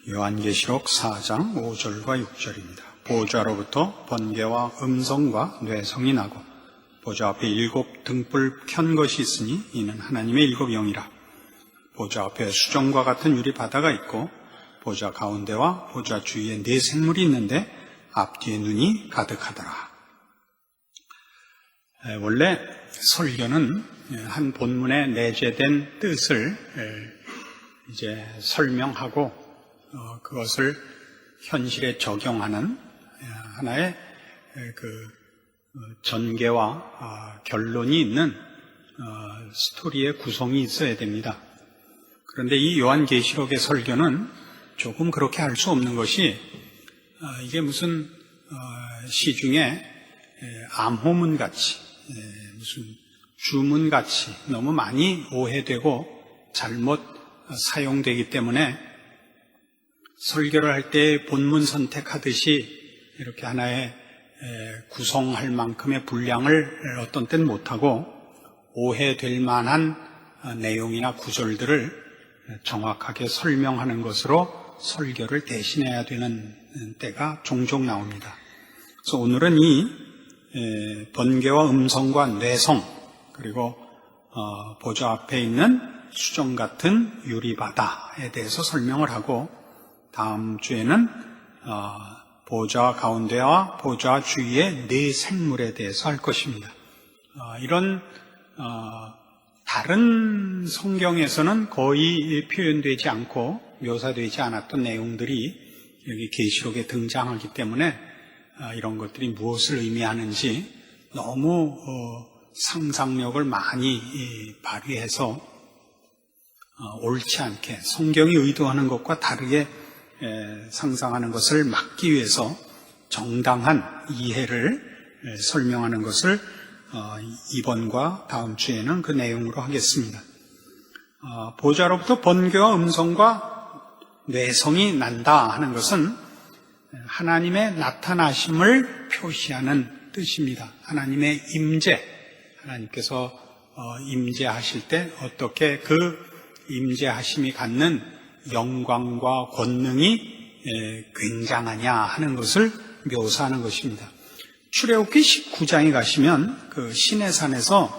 요한계시록 4장 5절과 6절입니다. 보좌로부터 번개와 음성과 뇌성이 나고 보좌 앞에 7 등불 켠 것이 있으니 이는 하나님의 7 영이라. 보좌 앞에 수정과 같은 유리 바다가 있고 보좌 가운데와 보좌 주위에 4 생물이 있는데 앞뒤에 눈이 가득하더라. 원래 설교는 한 본문에 내재된 뜻을 이제 설명하고 그것을 현실에 적용하는 하나의 전개와 결론이 있는 스토리의 구성이 있어야 됩니다. 그런데 이 요한계시록의 설교는 조금 그렇게 할 수 없는 것이 이게 무슨 시중에 암호문같이 무슨 주문같이 너무 많이 오해되고 잘못 사용되기 때문에 설교를 할 때 본문 선택하듯이 이렇게 하나의 구성할 만큼의 분량을 어떤 때는 못하고 오해될 만한 내용이나 구절들을 정확하게 설명하는 것으로 설교를 대신해야 되는 때가 종종 나옵니다. 그래서 오늘은 이 번개와 음성과 뇌성 그리고 보좌 앞에 있는 수정 같은 유리바다에 대해서 설명을 하고 다음 주에는 보좌 가운데와 보좌 주위의 4 생물에 대해서 할 것입니다. 이런 다른 성경에서는 거의 표현되지 않고 묘사되지 않았던 내용들이 여기 계시록에 등장하기 때문에 이런 것들이 무엇을 의미하는지 너무 상상력을 많이 발휘해서 옳지 않게 성경이 의도하는 것과 다르게 상상하는 것을 막기 위해서 정당한 이해를 설명하는 것을 이번과 다음 주에는 그 내용으로 하겠습니다. 보좌로부터 번개와 음성과 뇌성이 난다 하는 것은 하나님의 나타나심을 표시하는 뜻입니다. 하나님의 임재, 하나님께서 임재하실 때 어떻게 그 임재하심이 갖는 영광과 권능이 굉장하냐 하는 것을 묘사하는 것입니다. 출애굽기 19장에 가시면 그 시내산에서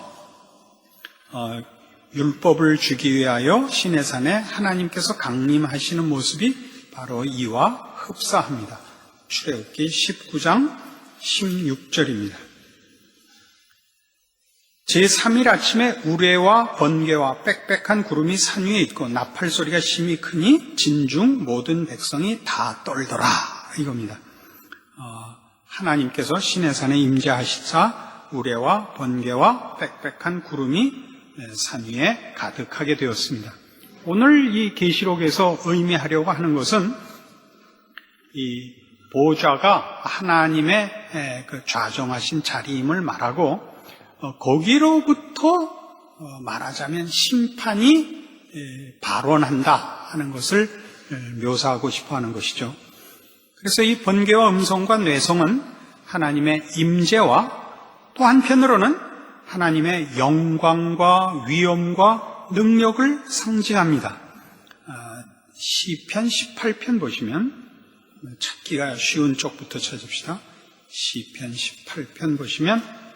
율법을 주기 위하여 시내산에 하나님께서 강림하시는 모습이 바로 이와 흡사합니다. 출애굽기 19장 16절입니다. 제3일 아침에 우레와 번개와 빽빽한 구름이 산 위에 있고 나팔 소리가 심히 크니 진중 모든 백성이 다 떨더라 이겁니다. 하나님께서 시내산에 임재하시자 우레와 번개와 빽빽한 구름이 산 위에 가득하게 되었습니다. 오늘 이 계시록에서 의미하려고 하는 것은 이 보좌가 하나님의 그 좌정하신 자리임을 말하고 거기로부터 말하자면 심판이 발원한다 하는 것을 묘사하고 싶어 하는 것이죠. 그래서 이 번개와 음성과 뇌성은 하나님의 임재와 또 한편으로는 하나님의 영광과 위엄과 능력을 상징합니다. 시편 18편 보시면 찾기가 쉬운 쪽부터 찾읍시다. 시편 18편 보시면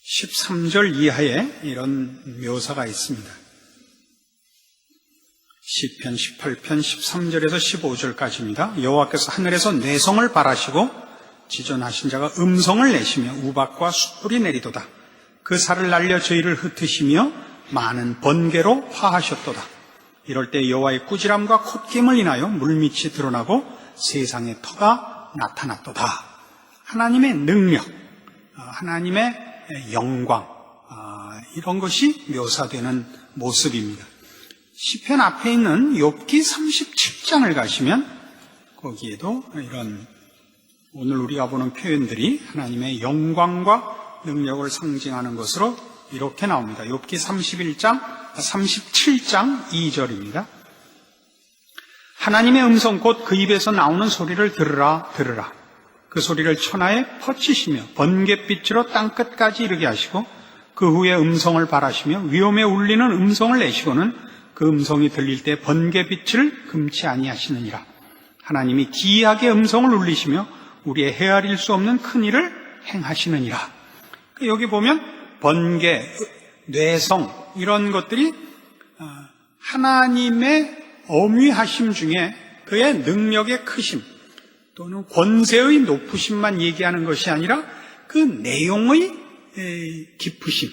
13절 이하에 이런 묘사가 있습니다. 시편 18편 13절에서 15절까지입니다. 여호와께서 하늘에서 뇌성을 발하시고 지존하신 자가 음성을 내시며 우박과 숯불이 내리도다. 그 살을 날려 저희를 흩으시며 많은 번개로 화하셨도다. 이럴 때 여호와의 꾸지람과 콧김을 인하여 물밑이 드러나고 세상의 터가 나타났도다. 하나님의 능력, 하나님의 영광, 이런 것이 묘사되는 모습입니다. 시편 앞에 있는 욥기 37장을 가시면 거기에도 이런 오늘 우리가 보는 표현들이 하나님의 영광과 능력을 상징하는 것으로 이렇게 나옵니다. 욥기 37장 2절입니다. 하나님의 음성 곧 그 입에서 나오는 소리를 들으라 들으라. 그 소리를 천하에 퍼치시며 번갯빛으로 땅끝까지 이르게 하시고 그 후에 음성을 발하시며 위엄에 울리는 음성을 내시고는 그 음성이 들릴 때 번개빛을 금치 아니하시느니라. 하나님이 기이하게 음성을 울리시며 우리의 헤아릴 수 없는 큰 일을 행하시느니라. 여기 보면 번개, 뇌성 이런 것들이 하나님의 어미하심 중에 그의 능력의 크심 또는 권세의 높으심만 얘기하는 것이 아니라 그 내용의 깊으심,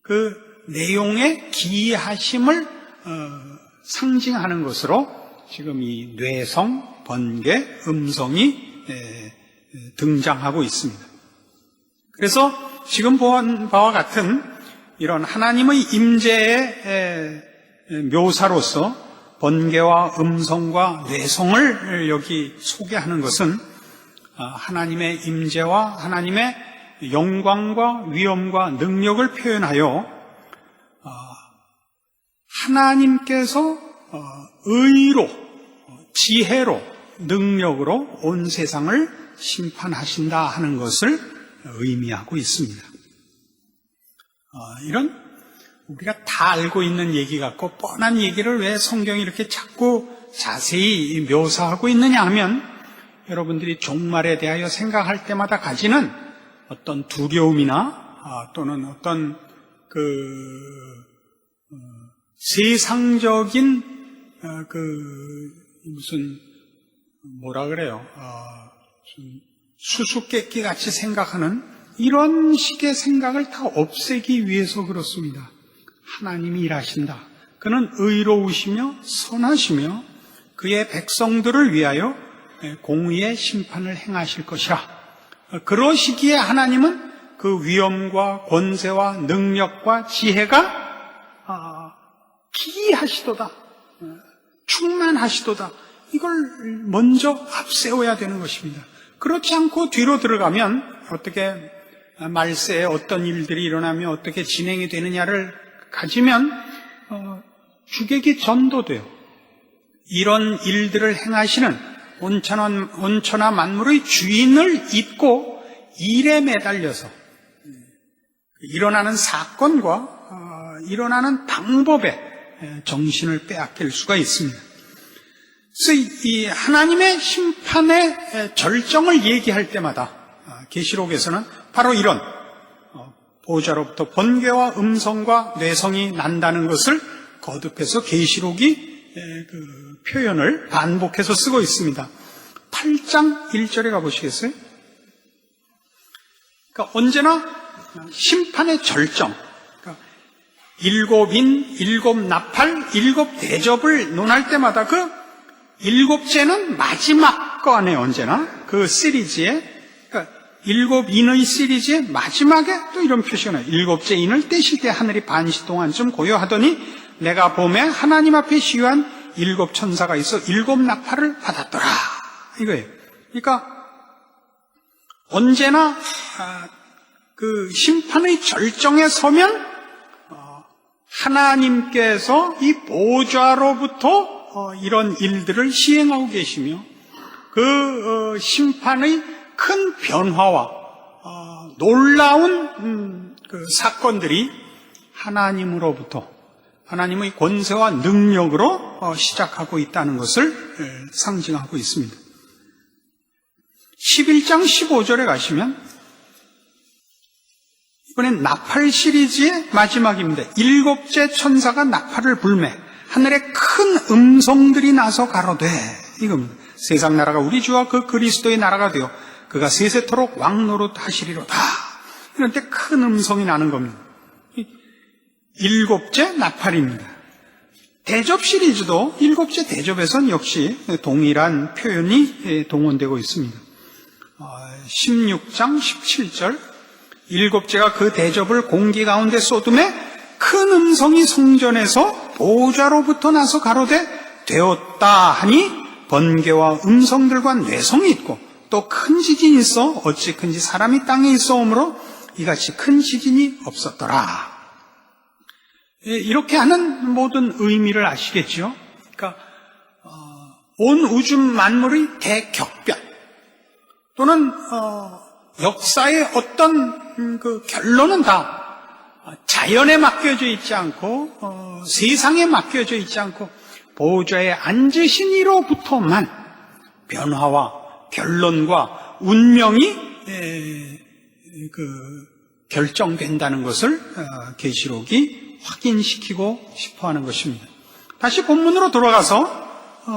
그 내용의 기이하심을 상징하는 것으로 지금 이 뇌성, 번개, 음성이 등장하고 있습니다. 그래서 지금 본 바와 같은 이런 하나님의 임재의 묘사로서 번개와 음성과 뇌성을 여기 소개하는 것은 하나님의 임재와 하나님의 영광과 위엄과 능력을 표현하여 하나님께서 의로, 지혜로, 능력으로 온 세상을 심판하신다 하는 것을 의미하고 있습니다. 이런 우리가 다 알고 있는 얘기 같고 뻔한 얘기를 왜 성경이 이렇게 자꾸 자세히 묘사하고 있느냐 하면 여러분들이 종말에 대하여 생각할 때마다 가지는 어떤 두려움이나 또는 어떤 세상적인 무슨 뭐라 그래요? 수수께끼 같이 생각하는 이런 식의 생각을 다 없애기 위해서 그렇습니다. 하나님이 일하신다. 그는 의로우시며 선하시며 그의 백성들을 위하여 공의의 심판을 행하실 것이라. 그러시기에 하나님은 그 위엄과 권세와 능력과 지혜가 기이하시도다. 충만하시도다. 이걸 먼저 앞세워야 되는 것입니다. 그렇지 않고 뒤로 들어가면 어떻게 말세에 어떤 일들이 일어나며 어떻게 진행이 되느냐를 가지면 주객이 전도돼요. 이런 일들을 행하시는 온천하 만물의 주인을 잊고 일에 매달려서 일어나는 사건과 일어나는 방법에 정신을 빼앗길 수가 있습니다. 그래서 이 하나님의 심판의 절정을 얘기할 때마다 계시록에서는 바로 이런 보호자로부터 번개와 음성과 뇌성이 난다는 것을 거듭해서 계시록이 그 표현을 반복해서 쓰고 있습니다. 8장 1절에 가보시겠어요? 그러니까 언제나 심판의 절정, 그러니까 일곱인, 일곱 나팔, 일곱 대접을 논할 때마다 그 일곱째는 마지막 거 안에 언제나 그 시리즈에 일곱 인의 시리즈의 마지막에 또 이런 표시가 나요. 일곱째 인을 떼실 때 하늘이 반시 동안쯤 고요하더니 내가 봄에 하나님 앞에 시유한 일곱 천사가 있어 일곱 나팔을 받았더라. 이거예요. 그러니까 언제나 그 심판의 절정에 서면 하나님께서 이 보좌로부터 이런 일들을 시행하고 계시며 그 심판의 큰 변화와 놀라운 그 사건들이 하나님으로부터 하나님의 권세와 능력으로 시작하고 있다는 것을 상징하고 있습니다. 11장 15절에 가시면 이번엔 나팔 시리즈의 마지막입니다. 일곱째 천사가 나팔을 불매 하늘에 큰 음성들이 나서 가로되 이겁니다. 세상 나라가 우리 주와 그 그리스도의 나라가 되어 그가 세세토록 왕노릇 하시리로다. 이런 때 큰 음성이 나는 겁니다. 일곱째 나팔입니다. 대접 시리즈도 일곱째 대접에선 역시 동일한 표현이 동원되고 있습니다. 16장 17절 일곱째가 그 대접을 공기 가운데 쏟음에 큰 음성이 성전에서 보좌로부터 나서 가로되 되었다 하니 번개와 음성들과 뇌성이 있고 또 큰 지진이 있어 어찌 큰지 사람이 땅에 있어 오므로 이같이 큰 지진이 없었더라. 이렇게 하는 모든 의미를 아시겠죠? 그러니까 온 우주 만물의 대격변 또는 역사의 어떤 그 결론은 다 자연에 맡겨져 있지 않고 세상에 맡겨져 있지 않고 보좌에 앉으신 이로부터만 변화와 결론과 운명이 결정된다는 것을 계시록이 확인시키고 싶어하는 것입니다. 다시 본문으로 돌아가서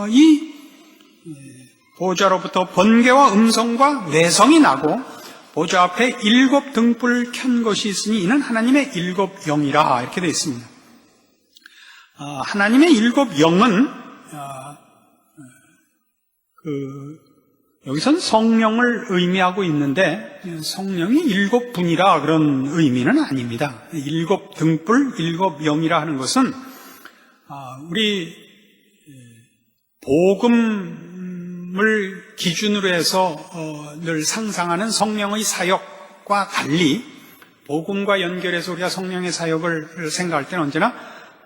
이 보좌로부터 번개와 음성과 뇌성이 나고 보좌 앞에 7 등불을 켠 것이 있으니 이는 하나님의 7 영이라 이렇게 되어 있습니다. 하나님의 7 영은 여기선 성령을 의미하고 있는데 성령이 7분이라 그런 의미는 아닙니다. 7 등불, 7 영이라 하는 것은 우리 복음을 기준으로 해서 늘 상상하는 성령의 사역과 달리 복음과 연결해서 우리가 성령의 사역을 생각할 때는 언제나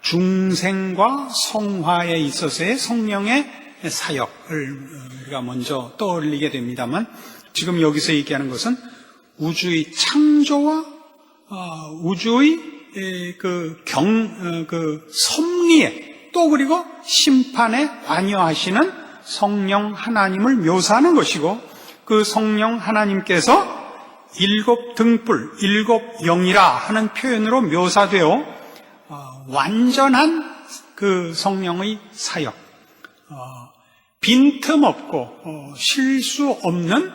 중생과 성화에 있어서의 성령의 사역을 우리가 먼저 떠올리게 됩니다만 지금 여기서 얘기하는 것은 우주의 창조와 우주의 섭리에 또 그리고 심판에 관여하시는 성령 하나님을 묘사하는 것이고 그 성령 하나님께서 7 등불, 7 영이라 하는 표현으로 묘사되어 완전한 그 성령의 사역, 빈틈없고 실수 없는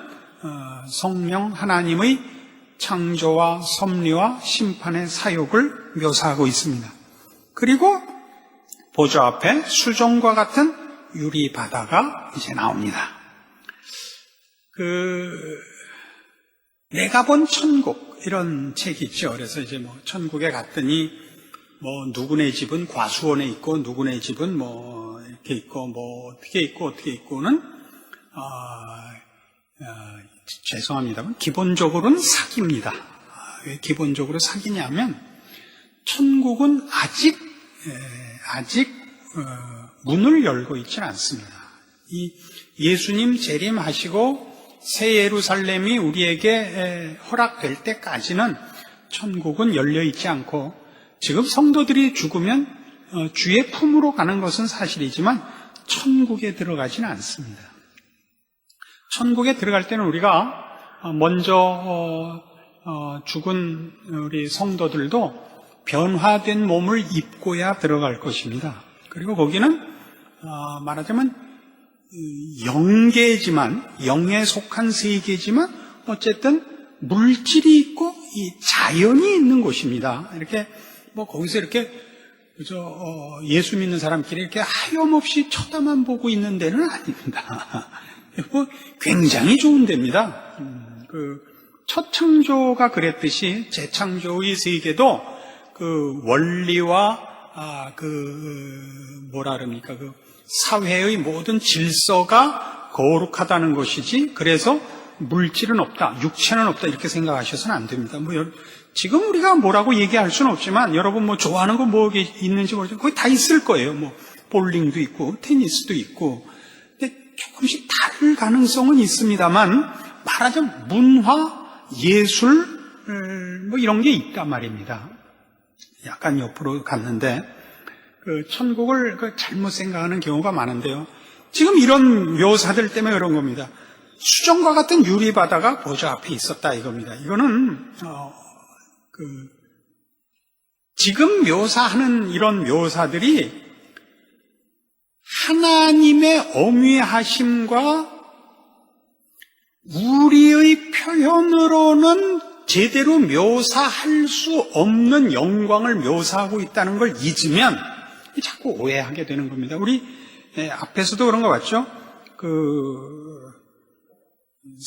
성령 하나님의 창조와 섭리와 심판의 사역을 묘사하고 있습니다. 그리고 보좌 앞에 수정과 같은 유리 바다가 이제 나옵니다. 내가 본 천국 이런 책이 있죠. 그래서 이제 천국에 갔더니 누구네 집은 과수원에 있고 누구네 집은 이렇게 있고 어떻게 있고는 죄송합니다만 기본적으로는 사기입니다. 왜 기본적으로 사기냐면 천국은 아직 문을 열고 있지는 않습니다. 이 예수님 재림하시고 새 예루살렘이 우리에게 허락될 때까지는 천국은 열려 있지 않고 지금 성도들이 죽으면 주의 품으로 가는 것은 사실이지만 천국에 들어가지는 않습니다. 천국에 들어갈 때는 우리가 먼저 죽은 우리 성도들도 변화된 몸을 입고야 들어갈 것입니다. 그리고 거기는 말하자면 영계지만 영에 속한 세계지만 어쨌든 물질이 있고 이 자연이 있는 곳입니다. 이렇게 거기서 이렇게 예수 믿는 사람끼리 이렇게 하염없이 쳐다만 보고 있는 데는 아닙니다. 굉장히 좋은 데입니다. 첫 창조가 그랬듯이 재창조의 세계도 그 원리와 사회의 모든 질서가 거룩하다는 것이지 그래서 물질은 없다, 육체는 없다 이렇게 생각하셔서는 안 됩니다. 지금 우리가 뭐라고 얘기할 수는 없지만 여러분 좋아하는 거 있는지 모르지만 거의 다 있을 거예요. 볼링도 있고 테니스도 있고 근데 조금씩 다를 가능성은 있습니다만 말하자면 문화, 예술 이런 게 있단 말입니다. 약간 옆으로 갔는데 천국을 잘못 생각하는 경우가 많은데요. 지금 이런 묘사들 때문에 그런 겁니다. 수정과 같은 유리바다가 보좌 앞에 있었다 이겁니다. 이거는 지금 묘사하는 이런 묘사들이 하나님의 엄위하심과 우리의 표현으로는 제대로 묘사할 수 없는 영광을 묘사하고 있다는 걸 잊으면 자꾸 오해하게 되는 겁니다. 우리 앞에서도 그런 거 봤죠?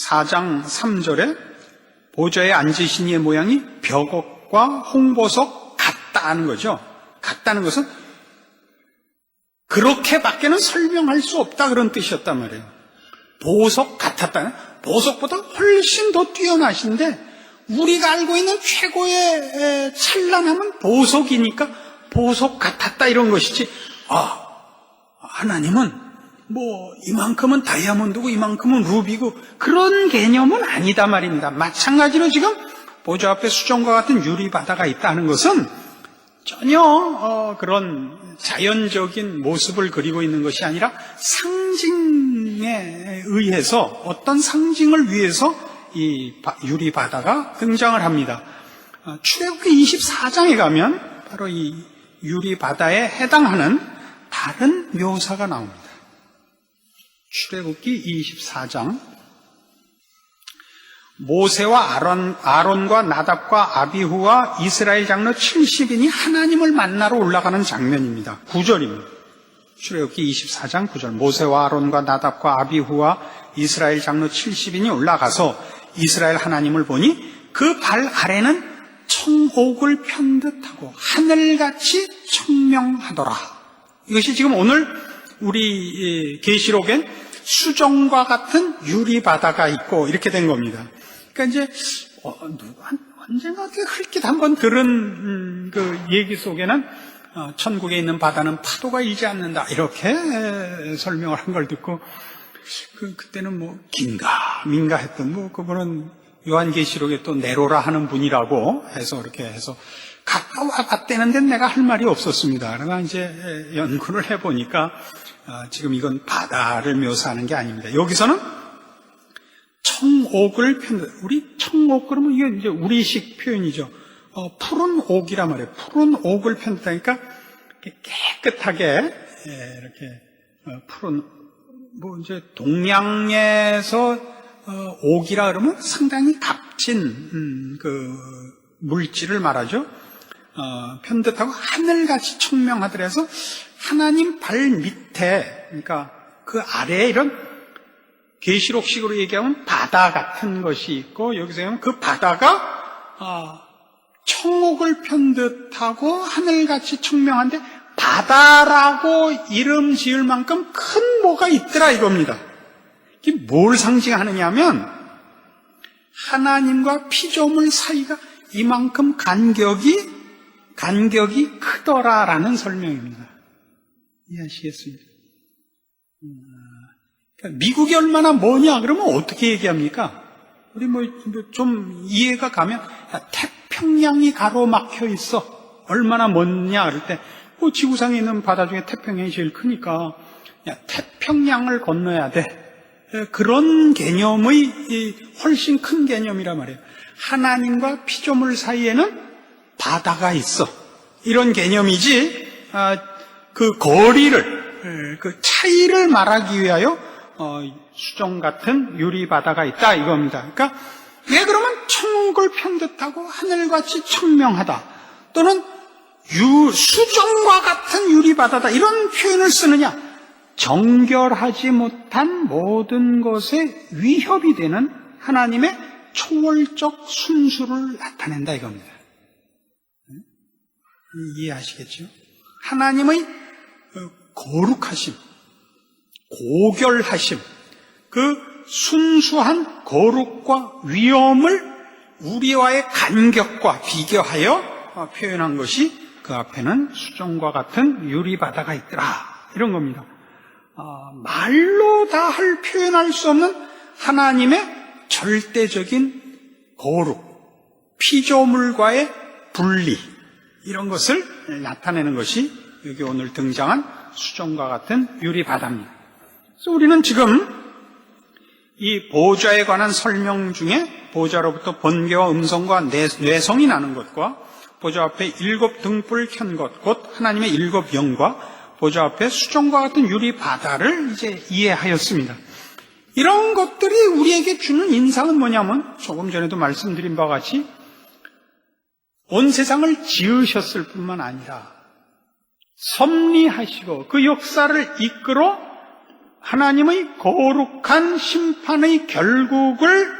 4장 3절에 보좌에 앉으신 이의 모양이 벽옥과 홍보석 같다는 거죠. 같다는 것은 그렇게밖에는 설명할 수 없다 그런 뜻이었단 말이에요. 보석 같았다는 보석보다 훨씬 더 뛰어나신데 우리가 알고 있는 최고의 찬란함은 보석이니까 보석 같았다 이런 것이지 하나님은 이만큼은 다이아몬드고 이만큼은 루비고 그런 개념은 아니다 말입니다. 마찬가지로 지금 보좌 앞에 수정과 같은 유리바다가 있다는 것은 전혀 그런 자연적인 모습을 그리고 있는 것이 아니라 상징에 의해서, 어떤 상징을 위해서 이 유리바다가 등장을 합니다. 출애굽기 24장에 가면 바로 이 유리바다에 해당하는 다른 묘사가 나옵니다. 출애굽기 24장, 모세와 아론과 나답과 아비후와 이스라엘 장로 70인이 하나님을 만나러 올라가는 장면입니다. 9절입니다. 출애굽기 24장 9절. 모세와 아론과 나답과 아비후와 이스라엘 장로 70인이 올라가서 이스라엘 하나님을 보니 그 발 아래는 청옥을 편듯하고 하늘같이 청명하더라. 이것이 지금 오늘 우리 계시록엔 수정과 같은 유리바다가 있고 이렇게 된 겁니다. 그러니까 이제 언젠가 흘낏 한번 들은 그 얘기 속에는 천국에 있는 바다는 파도가 일지 않는다 이렇게 설명을 한 걸 듣고 그때는 뭐 긴가민가 했던 뭐 그분은 요한계시록에 또 네로라 하는 분이라고 해서 이렇게 해서 갔다 와 봤대는데 내가 할 말이 없었습니다. 그러나 이제 연구를 해보니까 지금 이건 바다를 묘사하는 게 아닙니다. 여기서는 청옥을 우리 청옥 그러면 이게 이제 우리식 표현이죠. 푸른 옥이란 말이에요. 푸른 옥을 편듯하니까 깨끗하게 이렇게 푸른 뭐 이제 동양에서 옥이라 그러면 상당히 값진 그 물질을 말하죠. 편듯하고 하늘같이 청명하더라 해서 하나님 발 밑에, 그러니까 그 아래에 이런 계시록식으로 얘기하면 바다 같은 것이 있고, 여기서 하면 그 바다가 청옥을 편듯하고 하늘같이 청명한데 바다라고 이름 지을 만큼 큰 뭐가 있더라 이겁니다. 이게 뭘 상징하느냐 하면 하나님과 피조물 사이가 이만큼 간격이 크더라라는 설명입니다. 이해하시겠습니까? 미국이 얼마나 머냐 그러면 어떻게 얘기합니까? 우리 뭐 좀 이해가 가면 태평양이 가로막혀 있어. 얼마나 먼냐 그럴 때 지구상에 있는 바다 중에 태평양이 제일 크니까 태평양을 건너야 돼. 그런 개념의 훨씬 큰 개념이란 말이에요. 하나님과 피조물 사이에는 바다가 있어. 이런 개념이지 그 거리를, 그 차이를 말하기 위하여 수정 같은 유리바다가 있다 이겁니다. 그러니까 왜 그러면 청옥을 편듯하고 하늘같이 청명하다 또는 수정과 같은 유리바다다 이런 표현을 쓰느냐? 정결하지 못한 모든 것에 위협이 되는 하나님의 초월적 순수를 나타낸다 이겁니다. 이해하시겠죠? 하나님의 거룩하심, 고결하심, 그 순수한 거룩과 위엄을 우리와의 간격과 비교하여 표현한 것이 그 앞에는 수정과 같은 유리바다가 있더라 이런 겁니다. 말로 다 표현할 수 없는 하나님의 절대적인 거룩, 피조물과의 분리 이런 것을 나타내는 것이 여기 오늘 등장한 수정과 같은 유리바다입니다. 그래서 우리는 지금 이 보좌에 관한 설명 중에 보좌로부터 번개와 음성과 뇌성이 나는 것과 보좌 앞에 7 등불 켠 것, 곧 하나님의 7 영과 보좌 앞에 수정과 같은 유리바다를 이제 이해하였습니다. 이런 것들이 우리에게 주는 인상은 뭐냐면 조금 전에도 말씀드린 바와 같이 온 세상을 지으셨을 뿐만 아니라 섭리하시고 그 역사를 이끌어 하나님의 거룩한 심판의 결국을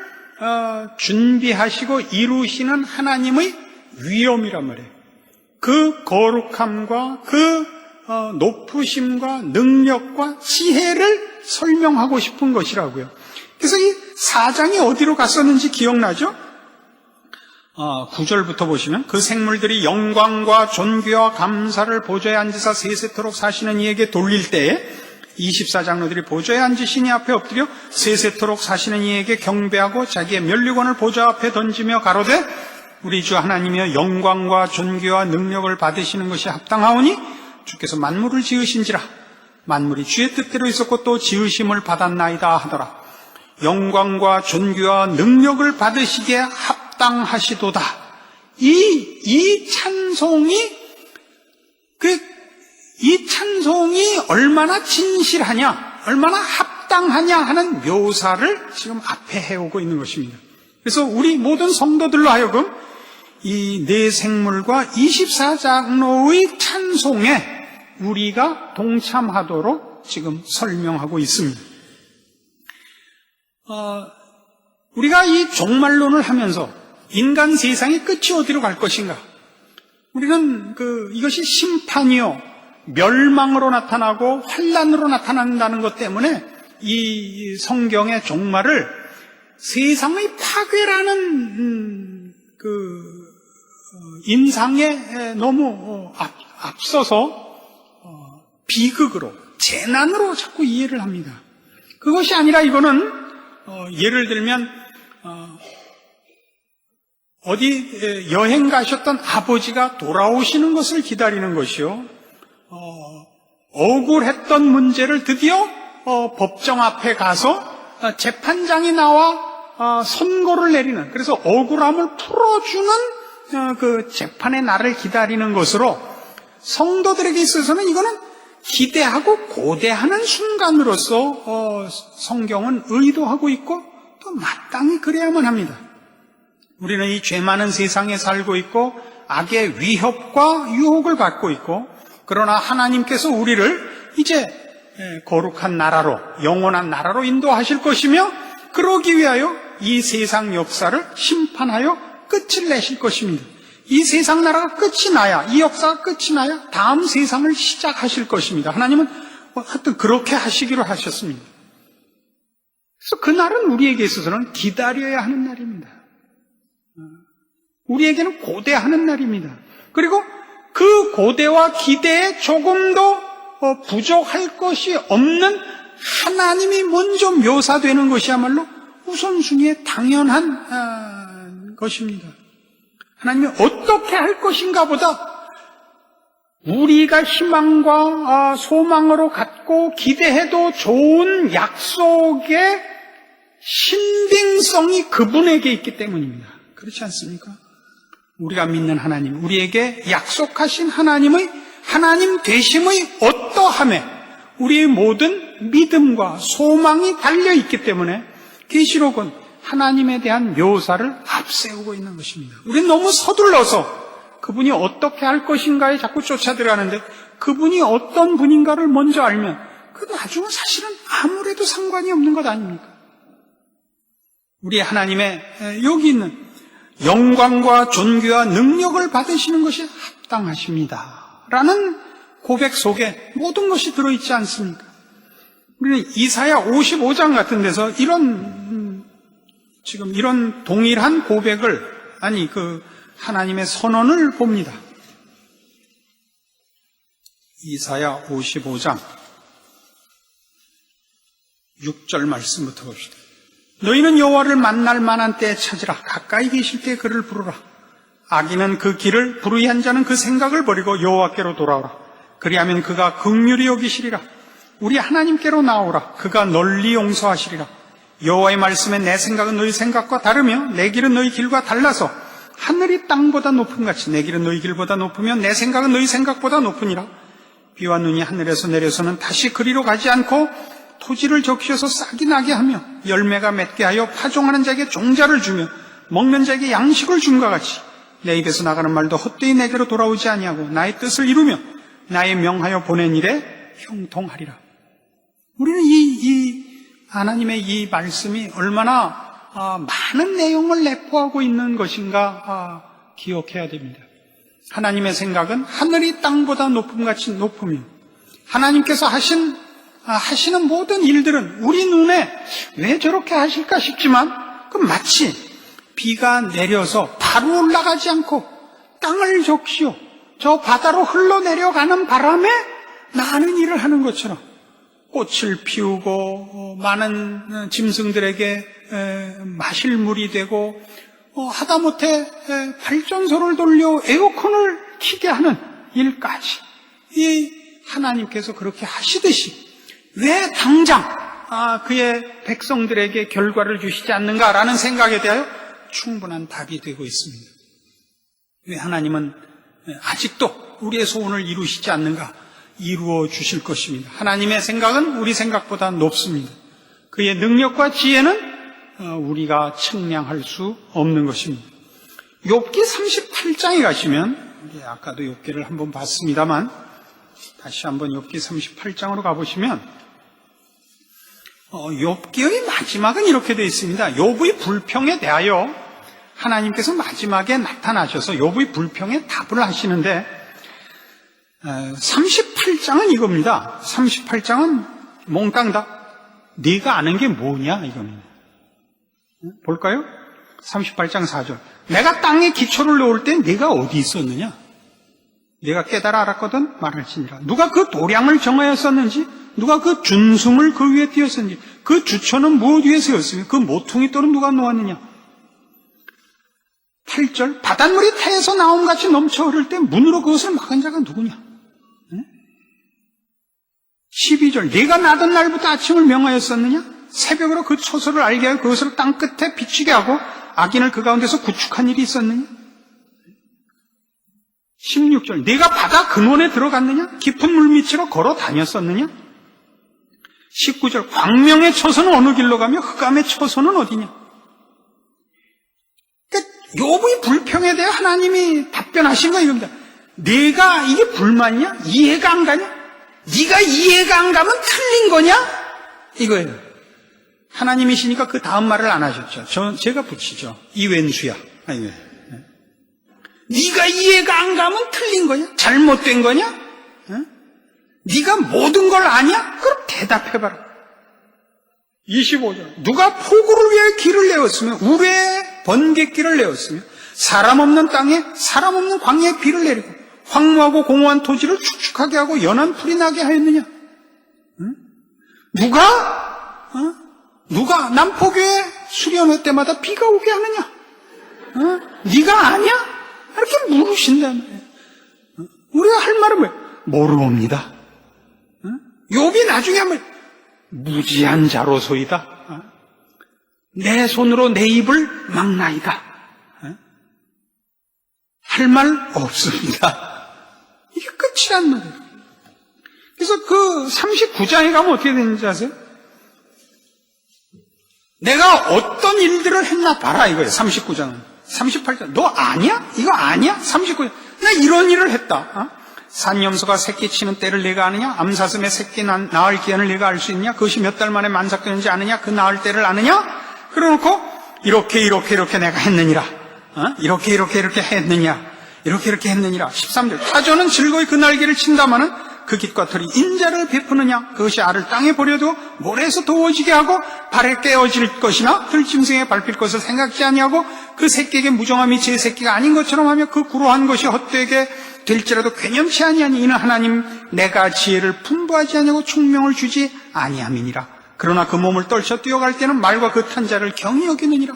준비하시고 이루시는 하나님의 위엄이란 말이에요. 그 거룩함과 그 높으심과 능력과 지혜를 설명하고 싶은 것이라고요. 그래서 이 4장이 어디로 갔었는지 기억나죠? 9절부터 보시면 그 생물들이 영광과 존귀와 감사를 보좌에 앉으사 세세토록 사시는 이에게 돌릴 때에 24장로들이 보좌에 앉으신 이 앞에 엎드려 세세토록 사시는 이에게 경배하고 자기의 면류관을 보좌 앞에 던지며 가로되 우리 주 하나님이여 영광과 존귀와 능력을 받으시는 것이 합당하오니 주께서 만물을 지으신지라 만물이 주의 뜻대로 있었고 또 지으심을 받았나이다 하더라. 영광과 존귀와 능력을 받으시기에 합당하시도다. 이 찬송이 얼마나 진실하냐, 얼마나 합당하냐 하는 묘사를 지금 앞에 해오고 있는 것입니다. 그래서 우리 모든 성도들로 하여금 이 네 생물과 24장로의 찬송에 우리가 동참하도록 지금 설명하고 있습니다. 우리가 이 종말론을 하면서 인간 세상의 끝이 어디로 갈 것인가? 우리는 이것이 심판이요, 멸망으로 나타나고 환란으로 나타난다는 것 때문에 이 성경의 종말을 세상의 파괴라는 인상에 너무 앞서서 비극으로, 재난으로 자꾸 이해를 합니다. 그것이 아니라 이거는 예를 들면 어디 여행 가셨던 아버지가 돌아오시는 것을 기다리는 것이요, 억울했던 문제를 드디어 법정 앞에 가서 재판장이 나와 선고를 내리는, 그래서 억울함을 풀어주는 그 재판의 날을 기다리는 것으로 성도들에게 있어서는 이거는 기대하고 고대하는 순간으로서 성경은 의도하고 있고 또 마땅히 그래야만 합니다. 우리는 이 죄 많은 세상에 살고 있고 악의 위협과 유혹을 받고 있고, 그러나 하나님께서 우리를 이제 거룩한 나라로, 영원한 나라로 인도하실 것이며, 그러기 위하여 이 세상 역사를 심판하여 끝을 내실 것입니다. 이 세상 나라가 끝이 나야, 이 역사가 끝이 나야 다음 세상을 시작하실 것입니다. 하나님은 하여튼 그렇게 하시기로 하셨습니다. 그래서 그날은 우리에게 있어서는 기다려야 하는 날입니다. 우리에게는 고대하는 날입니다. 그리고 그 고대와 기대에 조금도 부족할 것이 없는 하나님이 먼저 묘사되는 것이야말로 우선순위에 당연한 것입니다. 하나님이 어떻게 할 것인가 보다 우리가 희망과 소망으로 갖고 기대해도 좋은 약속의 신빙성이 그분에게 있기 때문입니다. 그렇지 않습니까? 우리가 믿는 하나님, 우리에게 약속하신 하나님의 하나님 되심의 어떠함에 우리의 모든 믿음과 소망이 달려있기 때문에 계시록은 하나님에 대한 묘사를 앞세우고 있는 것입니다. 우리는 너무 서둘러서 그분이 어떻게 할 것인가에 자꾸 쫓아들어가는데, 그분이 어떤 분인가를 먼저 알면 그 나중은 사실은 아무래도 상관이 없는 것 아닙니까? 우리 하나님의 여기 있는 영광과 존귀와 능력을 받으시는 것이 합당하십니다 라는 고백 속에 모든 것이 들어있지 않습니까? 우리는 이사야 55장 같은 데서 지금 이런 동일한 고백을, 하나님의 선언을 봅니다. 이사야 55장 6절 말씀부터 봅시다. 너희는 여호와를 만날 만한 때에 찾으라. 가까이 계실 때 그를 부르라. 악인은 그 길을, 불의한 자는 그 생각을 버리고 여호와께로 돌아오라. 그리하면 그가 긍휼히 여기시리라. 우리 하나님께로 나오라. 그가 널리 용서하시리라. 여호와의 말씀에 내 생각은 너희 생각과 다르며 내 길은 너희 길과 달라서 하늘이 땅보다 높음 같이 내 길은 너희 길보다 높으며 내 생각은 너희 생각보다 높으니라. 비와 눈이 하늘에서 내려서는 다시 그리로 가지 않고 토지를 적셔서 싹이 나게 하며 열매가 맺게 하여 파종하는 자에게 종자를 주며 먹는 자에게 양식을 줌과 같이 내 입에서 나가는 말도 헛되이 내게로 돌아오지 아니하고 나의 뜻을 이루며 나의 명하여 보낸 일에 형통하리라. 우리는 이 하나님의 이 말씀이 얼마나 많은 내용을 내포하고 있는 것인가 기억해야 됩니다. 하나님의 생각은 하늘이 땅보다 높음같이 높으며 하나님께서 하시는 모든 일들은 우리 눈에 왜 저렇게 하실까 싶지만 마치 비가 내려서 바로 올라가지 않고 땅을 적시어 저 바다로 흘러내려가는 바람에 많은 일을 하는 것처럼 꽃을 피우고 많은 짐승들에게 마실 물이 되고 하다못해 발전소를 돌려 에어컨을 켜게 하는 일까지 이 하나님께서 그렇게 하시듯이 왜 당장 그의 백성들에게 결과를 주시지 않는가라는 생각에 대하여 충분한 답이 되고 있습니다. 왜 하나님은 아직도 우리의 소원을 이루시지 않는가? 이루어 주실 것입니다. 하나님의 생각은 우리 생각보다 높습니다. 그의 능력과 지혜는 우리가 측량할 수 없는 것입니다. 욥기 38장에 가시면, 우리 아까도 욥기를 한번 봤습니다만 다시 한번 욥기 38장으로 가보시면 욥기의 마지막은 이렇게 되어 있습니다. 욥의 불평에 대하여 하나님께서 마지막에 나타나셔서 욥의 불평에 답을 하시는데 38장은 이겁니다. 38장은 몽땅 다 네가 아는 게 뭐냐 이겁니다. 볼까요? 38장 4절. 내가 땅에 기초를 놓을 때 네가 어디 있었느냐? 내가 깨달아 알았거든 말할지니라. 누가 그 도량을 정하였었는지, 누가 그 준승을 그 위에 띄었는지, 그 주초는 무엇 위에 세웠으며 그 모퉁이 돌은 누가 놓았느냐? 8절. 바닷물이 태에서 나옴같이 넘쳐 흐를 때 문으로 그것을 막은 자가 누구냐? 12절. 네가 나던 날부터 아침을 명하였었느냐? 새벽으로 그 초소를 알게 하여 그것을 땅 끝에 비치게 하고 악인을 그 가운데서 구축한 일이 있었느냐? 16절. 네가 바다 근원에 들어갔느냐? 깊은 물밑으로 걸어 다녔었느냐? 19절. 광명의 초소는 어느 길로 가며 흑암의 초소는 어디냐? 그러니까 욥의 불평에 대해 하나님이 답변하신 거 이겁니다. 네가 이게 불만이냐? 이해가 안 가냐? 네가 이해가 안 가면 틀린 거냐? 이거예요. 하나님이시니까 그 다음 말을 안 하셨죠. 제가 붙이죠. 이웬수야. 아니, 네가 이해가 안 가면 틀린 거냐? 잘못된 거냐? 네가 모든 걸 아냐? 그럼 대답해봐라. 25절. 누가 폭우를 위해 길을 내었으며 우레에 번갯길을 내었으며 사람 없는 땅에 사람 없는 광야에 비를 내리고 황무하고 공허한 토지를 축축하게 하고 연한 풀이 나게 하였느냐? 누가 남포교회 수련회 때마다 비가 오게 하느냐? 네가 아냐? 이렇게 물으신단 말이에요. 우리가 할 말은 뭐예요? 모르옵니다. 욥이 나중에 하면 무지한 자로소이다. 내 손으로 내 입을 막나이다. 할 말 없습니다. 이게 끝이란 말이에요. 그래서 그 39장에 가면 어떻게 되는지 아세요? 내가 어떤 일들을 했나 봐라 이거예요. 39장은. 38장. 너 아냐? 이거 아냐? 39장. 나 이런 일을 했다. 산염소가 새끼 치는 때를 내가 아느냐? 암사슴의 새끼 낳을 기한을 내가 알 수 있냐? 그것이 몇 달 만에 만삭되는지 아느냐? 그 낳을 때를 아느냐? 그러놓고 이렇게 내가 했느니라. 이렇게 했느냐? 이렇게 했느니라. 13절. 타조는 즐거이 그 날개를 친다마는 그 깃과 털이 인자를 베푸느냐? 그것이 알을 땅에 버려도 모래에서 더워지게 하고 발에 깨어질 것이나 들짐승에 밟힐 것을 생각지 아니하고 그 새끼에게 무정함이 제 새끼가 아닌 것처럼 하며 그 구로한 것이 헛되게 될지라도 괴념치 아니하니 이는 하나님 내가 지혜를 풍부하지 아니하고 총명을 주지 아니함이니라. 그러나 그 몸을 떨쳐 뛰어갈 때는 말과 그 탄 자를 경히 여기느니라.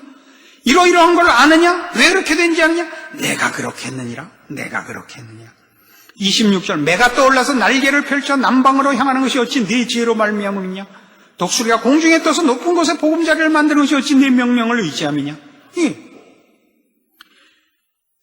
이러이러한 걸 아느냐? 왜 그렇게 된지 아느냐? 내가 그렇게 했느니라. 26절. 매가 떠올라서 날개를 펼쳐 남방으로 향하는 것이 어찌 네 지혜로 말미암음이냐? 독수리가 공중에 떠서 높은 곳에 보금자리를 만드는 것이 어찌 네 명령을 의지함이냐?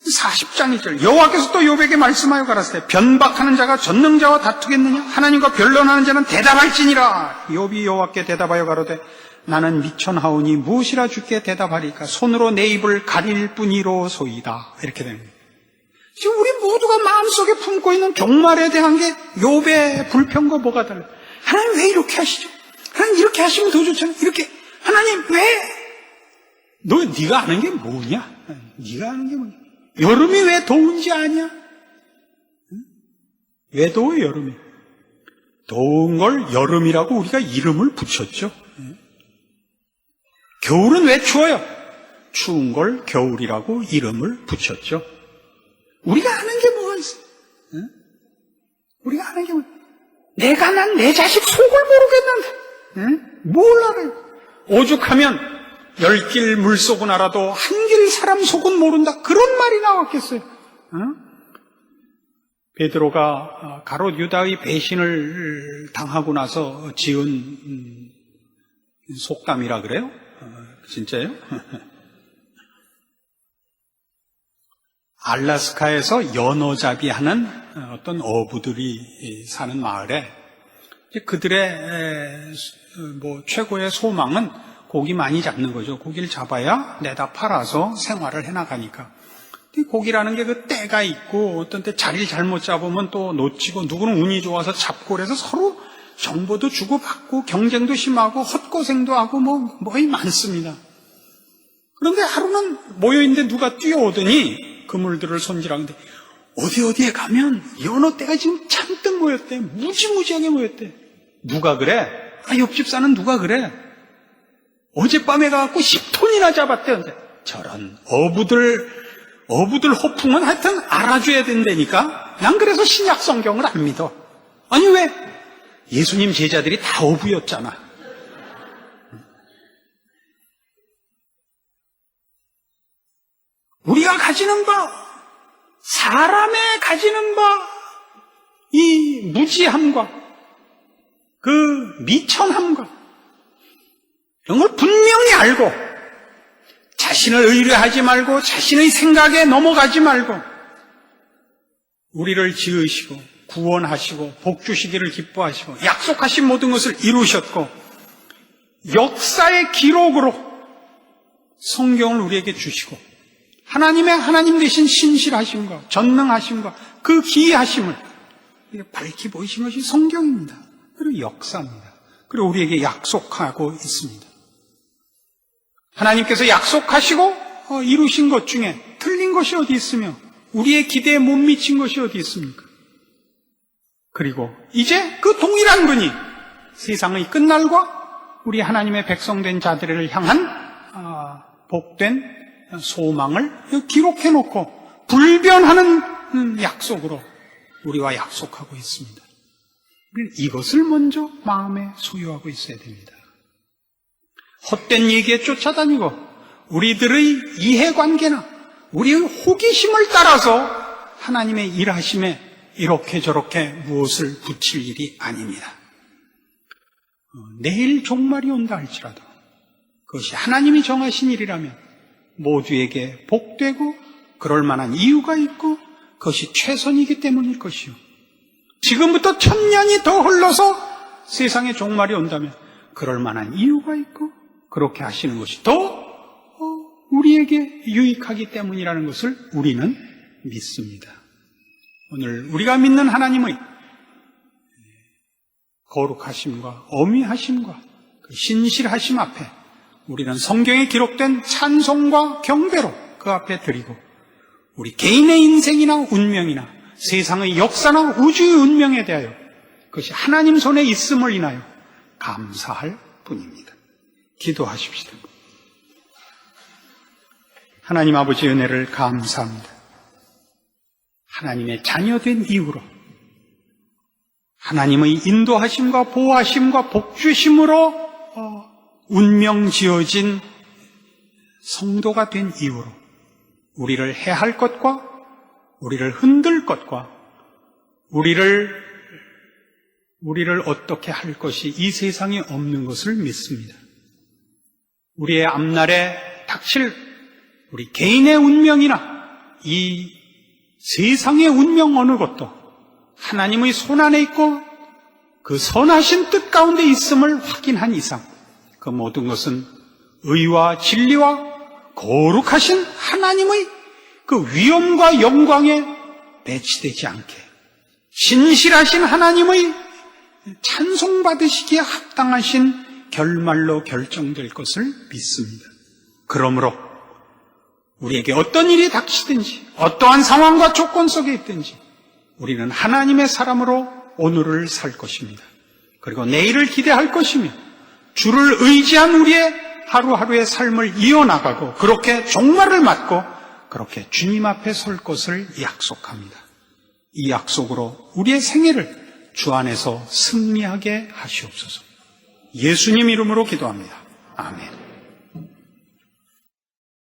40장 1절. 여호와께서 또 욥에게 말씀하여 가라사대 변박하는 자가 전능자와 다투겠느냐? 하나님과 변론하는 자는 대답할지니라. 욥이 여호와께 대답하여 가로되 나는 미천하오니 무엇이라 주께 대답하리까? 손으로 내 입을 가릴 뿐이로소이다. 이렇게 됩니다. 지금 우리 모두가 마음속에 품고 있는 종말에 대한 게 욥의 불평과 뭐가 달라요? 하나님 왜 이렇게 하시죠? 하나님 이렇게 하시면 더 좋잖아요. 이렇게 하나님 왜? 네가 아는 게 뭐냐? 네가 아는 게 뭐냐? 여름이 왜 더운지 아냐? 왜 더워 여름이? 더운 걸 여름이라고 우리가 이름을 붙였죠. 겨울은 왜 추워요? 추운 걸 겨울이라고 이름을 붙였죠. 우리가 아는 게 뭐가 있어? 우리가 아는 게 뭐야? 내가 난 내 자식 속을 모르겠는데 뭘 알아요? 오죽하면 10길 물속은 알아도 한 길 사람 속은 모른다. 그런 말이 나왔겠어요. 베드로가 가롯 유다의 배신을 당하고 나서 지은 속담이라 그래요? 진짜요? 알라스카에서 연어잡이 하는 어떤 어부들이 사는 마을에 그들의 최고의 소망은 고기 많이 잡는 거죠. 고기를 잡아야 내다 팔아서 생활을 해나가니까. 고기라는 게 그 때가 있고 어떤 때 자리를 잘못 잡으면 또 놓치고 누구는 운이 좋아서 잡고 그래서 서로 정보도 주고받고 경쟁도 심하고 헛고생도 하고 뭐이 많습니다. 그런데 하루는 모여있는데 누가 뛰어오더니 그물들을 손질하는데 어디에 가면 연어떼가 지금 잔뜩 모였대. 무지무지하게 모였대. 누가 그래? 옆집 사는 누가 그래? 어젯밤에 가갖고 10톤이나 잡았대. 근데 저런 어부들 호풍은 하여튼 알아줘야 된다니까. 난 그래서 신약 성경을 안 믿어. 아니 왜? 예수님 제자들이 다 어부였잖아. 우리가 가지는 바, 사람의 가지는 바, 이 무지함과 그 미천함과 이런 걸 분명히 알고 자신을 의뢰하지 말고 자신의 생각에 넘어가지 말고 우리를 지으시고 구원하시고 복 주시기를 기뻐하시고 약속하신 모든 것을 이루셨고 역사의 기록으로 성경을 우리에게 주시고 하나님 되신 신실하심과 전능하심과 그 기이하심을 밝히 보이신 것이 성경입니다. 그리고 역사입니다. 그리고 우리에게 약속하고 있습니다. 하나님께서 약속하시고 이루신 것 중에 틀린 것이 어디 있으며 우리의 기대에 못 미친 것이 어디 있습니까? 그리고 이제 그 동일한 분이 세상의 끝날과 우리 하나님의 백성된 자들을 향한 복된 소망을 기록해 놓고 불변하는 약속으로 우리와 약속하고 있습니다. 우리는 이것을 먼저 마음에 소유하고 있어야 됩니다. 헛된 얘기에 쫓아다니고 우리들의 이해관계나 우리의 호기심을 따라서 하나님의 일하심에 이렇게 저렇게 무엇을 붙일 일이 아닙니다. 내일 종말이 온다 할지라도 그것이 하나님이 정하신 일이라면 모두에게 복되고 그럴 만한 이유가 있고 그것이 최선이기 때문일 것이요. 지금부터 1000년이 더 흘러서 세상에 종말이 온다면 그럴 만한 이유가 있고 그렇게 하시는 것이 더 우리에게 유익하기 때문이라는 것을 우리는 믿습니다. 오늘 우리가 믿는 하나님의 거룩하심과 어미하심과 신실하심 앞에 우리는 성경에 기록된 찬송과 경배로 그 앞에 드리고 우리 개인의 인생이나 운명이나 세상의 역사나 우주의 운명에 대하여 그것이 하나님 손에 있음을 인하여 감사할 뿐입니다. 기도하십시다. 하나님 아버지 은혜를 감사합니다. 하나님의 자녀된 이후로 하나님의 인도하심과 보호하심과 복주심으로 운명 지어진 성도가 된 이후로 우리를 해할 것과 우리를 흔들 것과 우리를 어떻게 할 것이 이 세상에 없는 것을 믿습니다. 우리의 앞날에 닥칠 우리 개인의 운명이나 이 세상의 운명 어느 것도 하나님의 손안에 있고 그 선하신 뜻 가운데 있음을 확인한 이상 그 모든 것은 의와 진리와 거룩하신 하나님의 그 위엄과 영광에 배치되지 않게 신실하신 하나님의 찬송받으시기에 합당하신 결말로 결정될 것을 믿습니다. 그러므로 우리에게 어떤 일이 닥치든지 어떠한 상황과 조건 속에 있든지 우리는 하나님의 사람으로 오늘을 살 것입니다. 그리고 내일을 기대할 것이며 주를 의지한 우리의 하루하루의 삶을 이어나가고 그렇게 종말을 맞고 그렇게 주님 앞에 설 것을 약속합니다. 이 약속으로 우리의 생애를 주 안에서 승리하게 하시옵소서. 예수님 이름으로 기도합니다. 아멘.